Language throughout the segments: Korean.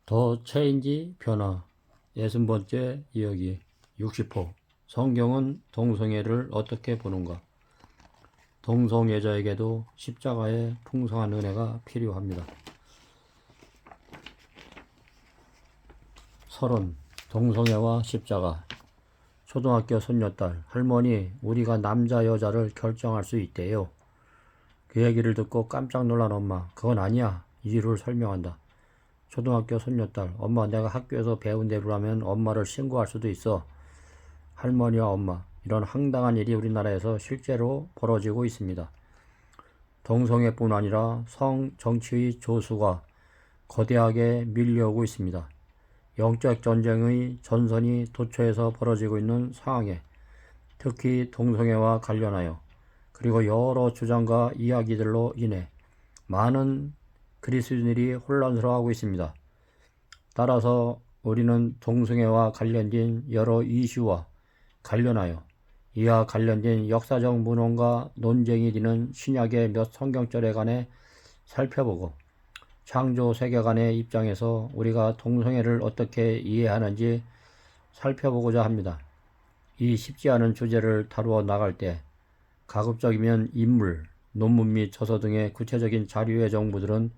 더 체인지 변화 60번째 이야기 60호 성경은 동성애를 어떻게 보는가? 동성애자에게도 십자가의 풍성한 은혜가 필요합니다. 서론 동성애와 십자가 초등학교 손녀딸 할머니 우리가 남자 여자를 결정할 수 있대요. 그 얘기를 듣고 깜짝 놀란 엄마 그건 아니야. 이유를 설명한다. 초등학교 손녀딸 엄마 내가 학교에서 배운 대로라면 엄마를 신고할 수도 있어. 할머니와 엄마 이런 황당한 일이 우리나라에서 실제로 벌어지고 있습니다. 동성애뿐 아니라 성 정치의 조수가 거대하게 밀려오고 있습니다. 영적 전쟁의 전선이 도처에서 벌어지고 있는 상황에 특히 동성애와 관련하여 그리고 여러 주장과 이야기들로 인해 많은 그리스도인들이 혼란스러워하고 있습니다. 따라서 우리는 동성애와 관련된 여러 이슈와 관련하여 이와 관련된 역사적 문헌과 논쟁이 되는 신약의 몇 성경절에 관해 살펴보고 창조 세계관의 입장에서 우리가 동성애를 어떻게 이해하는지 살펴보고자 합니다. 이 쉽지 않은 주제를 다루어 나갈 때 가급적이면 인물, 논문 및 저서 등의 구체적인 자료의 정보들은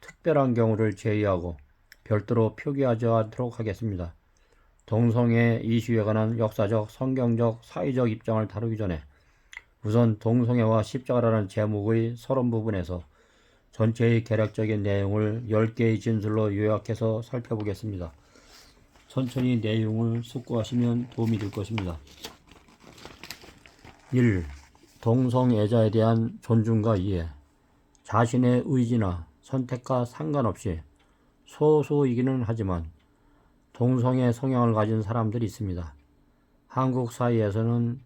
특별한 경우를 제외하고 별도로 표기하지 않도록 하겠습니다. 동성애 이슈에 관한 역사적, 성경적, 사회적 입장을 다루기 전에 우선 동성애와 십자가라는 제목의 서론 부분에서 전체의 개략적인 내용을 10개의 진술로 요약해서 살펴보겠습니다. 천천히 내용을 숙고하시면 도움이 될 것입니다. 1. 동성애자에 대한 존중과 이해. 자신의 의지나 선택과 상관없이 소수이기는 하지만 동성애 성향을 가진 사람들이 있습니다. 한국 사회에서는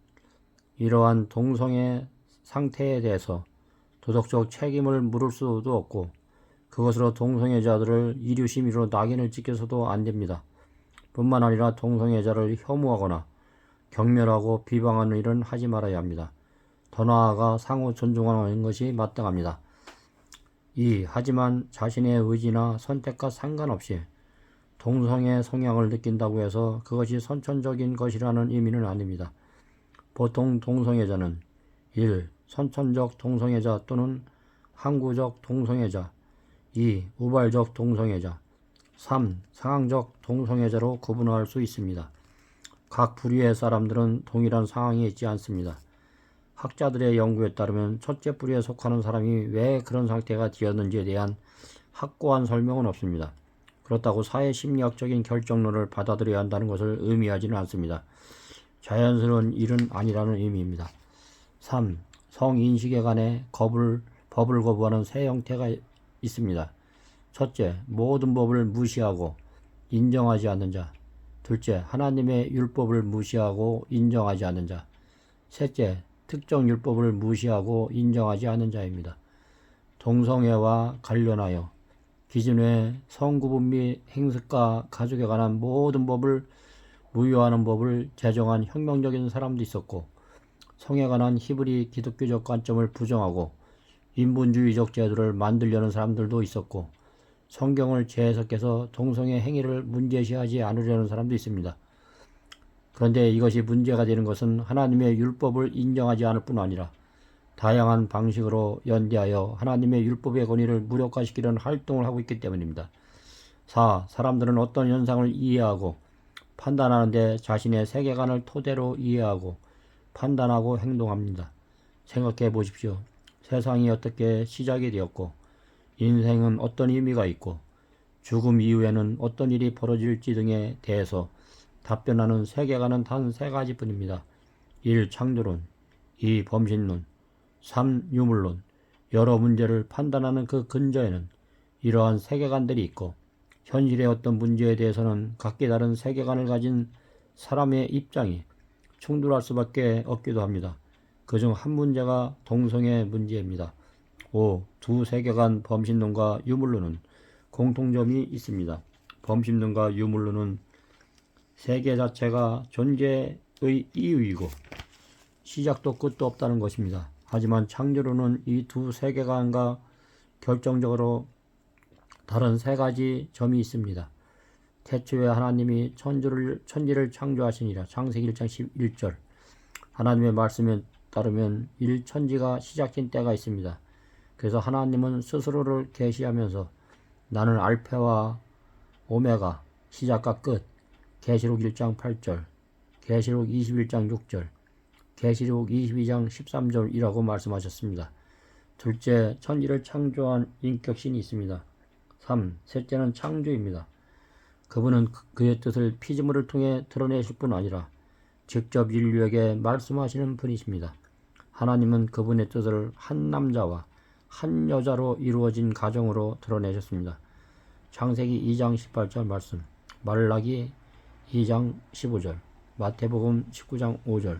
이러한 동성애 상태에 대해서 도덕적 책임을 물을 수도 없고 그것으로 동성애자들을 이류심의로 낙인을 찍혀서도 안 됩니다. 뿐만 아니라 동성애자를 혐오하거나 경멸하고 비방하는 일은 하지 말아야 합니다. 더 나아가 상호 존중하는 것이 마땅합니다. 2. 하지만 자신의 의지나 선택과 상관없이 동성애 성향을 느낀다고 해서 그것이 선천적인 것이라는 의미는 아닙니다. 보통 동성애자는 1. 선천적 동성애자 또는 항구적 동성애자 2. 우발적 동성애자 3. 상황적 동성애자로 구분할 수 있습니다. 각 부류의 사람들은 동일한 상황에 있지 않습니다. 학자들의 연구에 따르면 첫째 부류에 속하는 사람이 왜 그런 상태가 되었는지에 대한 확고한 설명은 없습니다. 그렇다고 사회심리학적인 결정론을 받아들여야 한다는 것을 의미하지는 않습니다. 자연스러운 일은 아니라는 의미입니다. 3. 성인식에 관해 법을 거부하는 세 형태가 있습니다. 첫째, 모든 법을 무시하고 인정하지 않는 자. 둘째, 하나님의 율법을 무시하고 인정하지 않는 자. 셋째, 특정 율법을 무시하고 인정하지 않는 자입니다. 동성애와 관련하여 기존의 성구분 및 행습과 가족에 관한 모든 법을 무효하는 법을 제정한 혁명적인 사람도 있었고 성에 관한 히브리 기독교적 관점을 부정하고 인본주의적 제도를 만들려는 사람들도 있었고 성경을 재해석해서 동성애 행위를 문제시하지 않으려는 사람도 있습니다. 그런데 이것이 문제가 되는 것은 하나님의 율법을 인정하지 않을 뿐 아니라 다양한 방식으로 연대하여 하나님의 율법의 권위를 무력화시키려는 활동을 하고 있기 때문입니다. 4. 사람들은 어떤 현상을 이해하고 판단하는데 자신의 세계관을 토대로 이해하고 판단하고 행동합니다. 생각해 보십시오. 세상이 어떻게 시작이 되었고 인생은 어떤 의미가 있고 죽음 이후에는 어떤 일이 벌어질지 등에 대해서 답변하는 세계관은 단 세 가지뿐입니다. 1. 창조론 2. 범신론 3. 유물론. 여러 문제를 판단하는 그 근저에는 이러한 세계관들이 있고 현실의 어떤 문제에 대해서는 각기 다른 세계관을 가진 사람의 입장이 충돌할 수밖에 없기도 합니다. 그중 한 문제가 동성애 문제입니다. 5. 두 세계관 범신론과 유물론은 공통점이 있습니다. 범신론과 유물론은 세계 자체가 존재의 이유이고 시작도 끝도 없다는 것입니다. 하지만 창조론은 이 두 세계관과 결정적으로 다른 세 가지 점이 있습니다. 태초에 하나님이 천지를 창조하시니라. 창세기 1장 11절. 하나님의 말씀에 따르면 일천지가 시작된 때가 있습니다. 그래서 하나님은 스스로를 계시하면서 나는 알파와 오메가, 시작과 끝, 계시록 1장 8절, 계시록 21장 6절, 계시록 22장 13절이라고 말씀하셨습니다. 둘째, 천지를 창조한 인격신이 있습니다. 3. 셋째는 창조입니다. 그분은 그의 뜻을 피조물을 통해 드러내실 뿐 아니라 직접 인류에게 말씀하시는 분이십니다. 하나님은 그분의 뜻을 한 남자와 한 여자로 이루어진 가정으로 드러내셨습니다. 창세기 2장 18절 말씀, 말라기 2장 15절, 마태복음 19장 5절.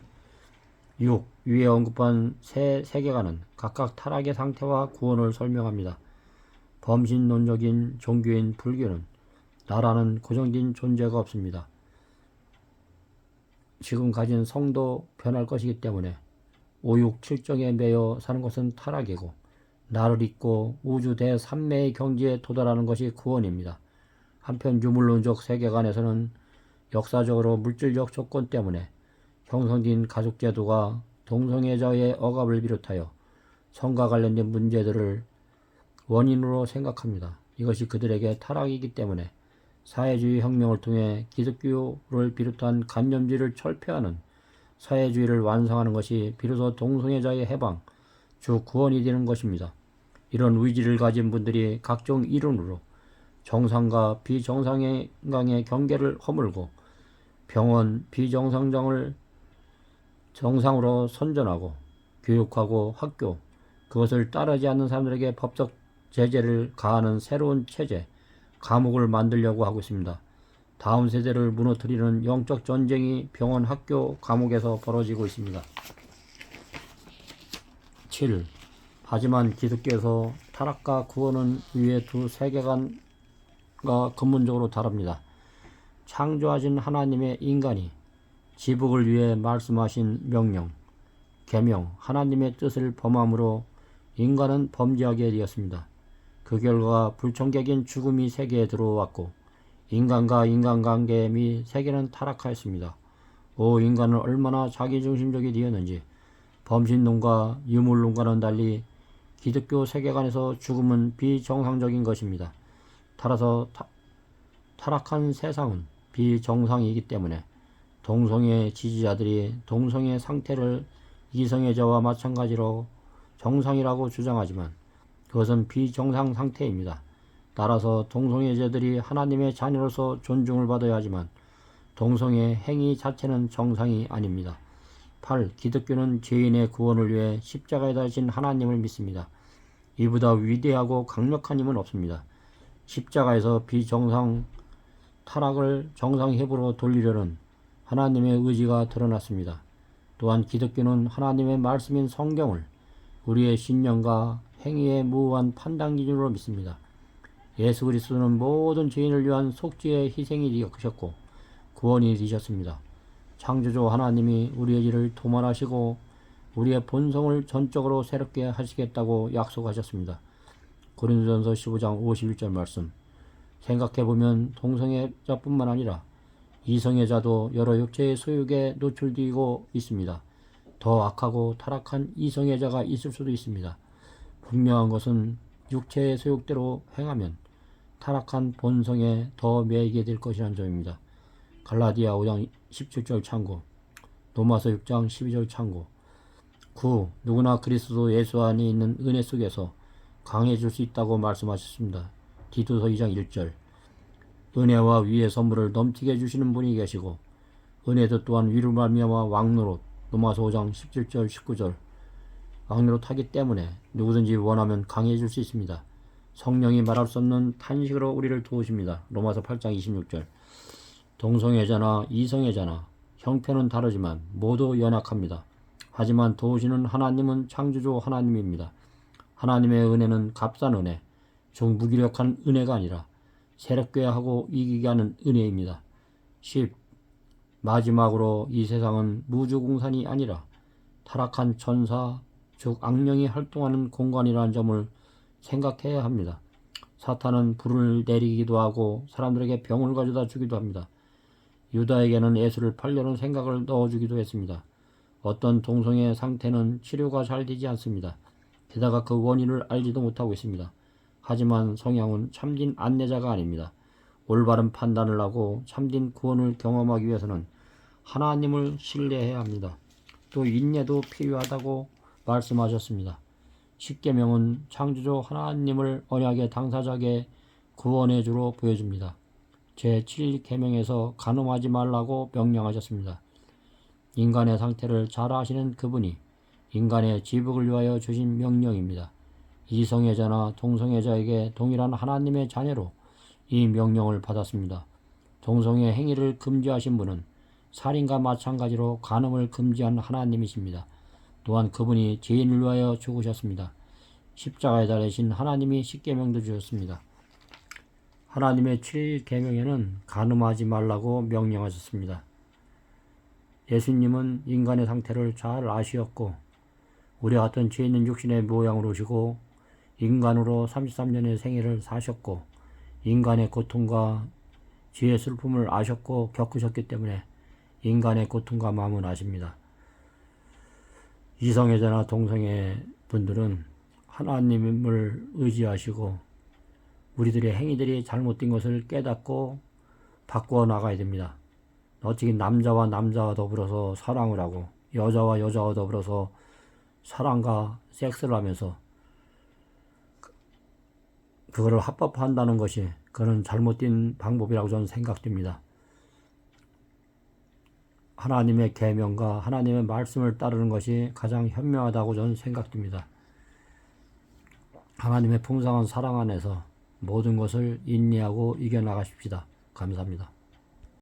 6. 위에 언급한 세 세계관은 각각 타락의 상태와 구원을 설명합니다. 범신론적인 종교인 불교는 나라는 고정된 존재가 없습니다. 지금 가진 성도 변할 것이기 때문에 5, 6, 7정에 매여 사는 것은 타락이고 나를 잊고 우주 대삼매의 경지에 도달하는 것이 구원입니다. 한편 유물론적 세계관에서는 역사적으로 물질적 조건 때문에 형성된 가족제도가 동성애자의 억압을 비롯하여 성과 관련된 문제들을 원인으로 생각합니다. 이것이 그들에게 타락이기 때문에 사회주의 혁명을 통해 기독교를 비롯한 간념주의를 철폐하는 사회주의를 완성하는 것이 비로소 동성애자의 해방, 주 구원이 되는 것입니다. 이런 의지를 가진 분들이 각종 이론으로 정상과 비정상의 경계를 허물고 병원 비정상장을 정상으로 선전하고 교육하고 학교, 그것을 따르지 않는 사람들에게 법적 제재를 가하는 새로운 체제, 감옥을 만들려고 하고 있습니다. 다음 세대를 무너뜨리는 영적 전쟁이 병원, 학교, 감옥에서 벌어지고 있습니다. 7. 하지만 기독교에서 타락과 구원은 위의 두 세계관과 근본적으로 다릅니다. 창조하신 하나님의 인간이 지복을 위해 말씀하신 명령, 계명, 하나님의 뜻을 범함으로 인간은 범죄하게 되었습니다. 그 결과 불청객인 죽음이 세계에 들어왔고 인간과 인간관계 및 세계는 타락하였습니다. 인간은 얼마나 자기중심적이 되었는지. 범신론과 유물론과는 달리 기독교 세계관에서 죽음은 비정상적인 것입니다. 따라서 타락한 세상은 비정상이기 때문에 동성애 지지자들이 동성애 상태를 이성애자와 마찬가지로 정상이라고 주장하지만 그것은 비정상 상태입니다. 따라서 동성애자들이 하나님의 자녀로서 존중을 받아야 하지만 동성애 행위 자체는 정상이 아닙니다. 8. 기독교는 죄인의 구원을 위해 십자가에 달리신 하나님을 믿습니다. 이보다 위대하고 강력한 힘은 없습니다. 십자가에서 비정상 타락을 정상회복으로 돌리려는 하나님의 의지가 드러났습니다. 또한 기독교는 하나님의 말씀인 성경을 우리의 신념과 행위의 무한 판단 기준으로 믿습니다. 예수 그리스도는 모든 죄인을 위한 속죄의 희생이 되셨고 구원이 되셨습니다. 창조주 하나님이 우리의 일을 도말하시고 우리의 본성을 전적으로 새롭게 하시겠다고 약속하셨습니다. 고린도전서 15장 51절 말씀. 생각해보면 동성애자뿐만 아니라 이성애자도 여러 육체의 소욕에 노출되고 있습니다. 더 악하고 타락한 이성애자가 있을 수도 있습니다. 분명한 것은 육체의 소욕대로 행하면 타락한 본성에 더 매이게 될 것이라는 점입니다. 갈라디아 5장 17절 참고, 로마서 6장 12절 참고. 9. 누구나 그리스도 예수 안에 있는 은혜 속에서 강해질 수 있다고 말씀하셨습니다. 디도서 2장 1절. 은혜와 위의 선물을 넘치게 해주시는 분이 계시고 은혜도 또한 위로 말미암아 왕노릇, 로마서 5장 17절 19절. 왕노릇하기 때문에 누구든지 원하면 강해질 수 있습니다. 성령이 말할 수 없는 탄식으로 우리를 도우십니다. 로마서 8장 26절. 동성애자나 이성애자나 형편은 다르지만 모두 연약합니다. 하지만 도우시는 하나님은 창조주 하나님입니다. 하나님의 은혜는 값싼 은혜, 즉 무기력한 은혜가 아니라 새롭게 하고 이기게 하는 은혜입니다. 10. 마지막으로 이 세상은 무주공산이 아니라 타락한 천사, 즉 악령이 활동하는 공간이라는 점을 생각해야 합니다. 사탄은 불을 내리기도 하고 사람들에게 병을 가져다 주기도 합니다. 유다에게는 예수를 팔려는 생각을 넣어주기도 했습니다. 어떤 동성의 상태는 치료가 잘 되지 않습니다. 게다가 그 원인을 알지도 못하고 있습니다. 하지만 성령은 참된 안내자가 아닙니다. 올바른 판단을 하고 참된 구원을 경험하기 위해서는 하나님을 신뢰해야 합니다. 또 인내도 필요하다고 말씀하셨습니다. 십계명은 창조주 하나님을 언약의 당사자에게 구원의 주로 보여줍니다. 제7계명에서 간음하지 말라고 명령하셨습니다. 인간의 상태를 잘 아시는 그분이 인간의 지복을 위하여 주신 명령입니다. 이성애자나 동성애자에게 동일한 하나님의 자녀로 이 명령을 받았습니다. 동성애 행위를 금지하신 분은 살인과 마찬가지로 간음을 금지한 하나님이십니다. 또한 그분이 죄인을 위하여 죽으셨습니다. 십자가에 달리신 하나님이 십계명도 주셨습니다. 하나님의 7계명에는 간음하지 말라고 명령하셨습니다. 예수님은 인간의 상태를 잘 아시었고 우리와 같은 죄 있는 육신의 모양으로 오시고 인간으로 33년의 생애를 사셨고 인간의 고통과 죄의 슬픔을 아셨고 겪으셨기 때문에 인간의 고통과 마음을 아십니다. 이성애자나 동성애 분들은 하나님을 의지하시고 우리들의 행위들이 잘못된 것을 깨닫고 바꾸어 나가야 됩니다. 어떻게 남자와 남자와 더불어서 사랑을 하고 여자와 여자와 더불어서 사랑과 섹스를 하면서 그거를 합법화한다는 것이 그는 잘못된 방법이라고 저는 생각됩니다. 하나님의 계명과 하나님의 말씀을 따르는 것이 가장 현명하다고 저는 생각됩니다. 하나님의 풍성한 사랑 안에서 모든 것을 인내하고 이겨나가십시다. 감사합니다.